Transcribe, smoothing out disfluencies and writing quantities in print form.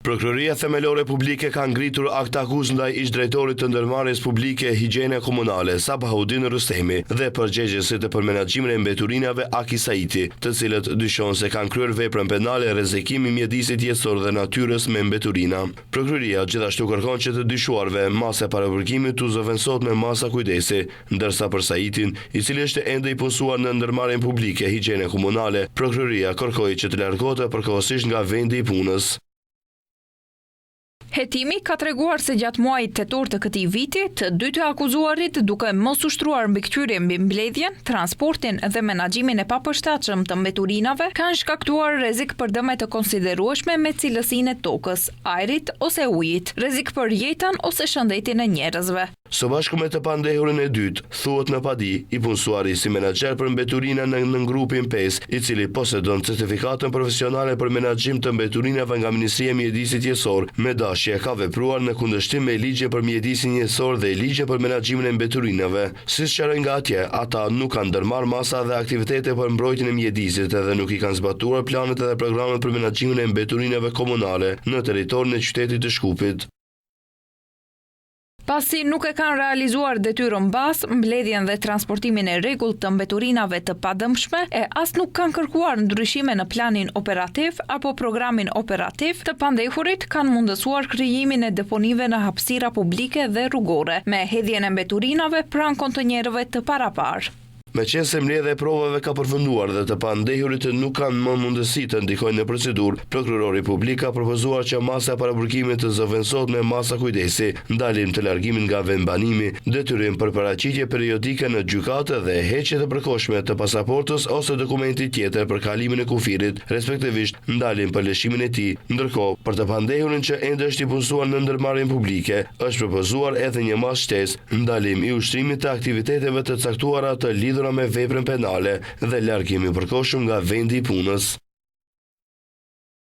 Prokuroria Themelore Publike ka ngritur akt akuzë ndaj ish-drejtorit të ndërmarrjes publike Higjiene Komunale Sabahuddin Rustemi dhe përgjegjësit për menaxhimin e mbeturinave Aki Saiti, të cilët dyshon se kanë kryer veprën penale rrezikimi mjedisit jetësor dhe natyrës me mbeturina. Prokuroria gjithashtu kërkon që të dyshuarve masa e parapërkimit të zëvendësohet me masa kujdesi, ndërsa për Saitin, i cili është ende i punësuar në ndërmarrjen publike Higjiene Komunale, prokuroria kërkoi që të largohet përkohësisht nga vendi i punës. Hetimi ka treguar se gjatë muajit tetor të këtij viti, të dy të akuzuarit duke mos ushtruar mbikëqyrje mbi mbledhjen, transportin dhe menaxhimin e papërshtatshëm të mbeturinave, kanë shkaktuar rrezik për dëme të konsiderueshme me cilësinë e tokës, ajrit ose ujit, rrezik për jetën ose shëndetin e njerëzve. Së bashku me të pandehurin e dytë, thuhet në padi, i punësuari si menaxher për mbeturina në grupin 5, i cili posedon certifikatën profesionale për menaxhim të mbeturinave nga Ministria e Mjedisit Jetësor, me dashje ka vepruar në kundërshtim me ligjen për mjedisin jetësor dhe ligjen për menaxhimin e mbeturinave. Si sqarojnë nga atje, ata nuk kanë ndërmarrë masa dhe aktivitete për mbrojtjen e mjedisit dhe nuk i kanë zbatuar planet dhe programet për menaxhimin e mbeturinave komunale në territorin e qytetit të Shkupit. Pasi nuk e kanë realizuar detyrën bazë, mbledhjen dhe transportimin e rregullt të mbeturinave të padëmshme, e as nuk kanë kërkuar ndryshime në planin operativ apo programin operativ të pandehurit, kanë mundësuar krijimin e deponive në hapësira publike dhe rrugore, me hedhjen e mbeturinave pranë kontenjerëve të paraparë. Meqense se mbledhja e provave ka përfunduar dhe të pandehurit nuk kanë më mundësi të ndikojnë në procedurë, prokurori publik ka propozuar që masa e parapërkimit të zëvendësohet me masa kujdesi, ndalim të largimit nga vendbanimi, detyrim për paraqitje periodike në gjykatë dhe heqje të përkohshme të pasaportës ose dokumenti tjetër për kalimin e kufirit, respektivisht ndalim për lëshimin e tij. Ndërkohë, për të pandehurin që ende është i punësuar në ndërmarrjen publike, është propozuar edhe një mas shtesë, ndalim i ushtrimit të aktiviteteve të caktuara të lidhura me veprën penale dhe largimi i përkohshëm nga vendi i punës.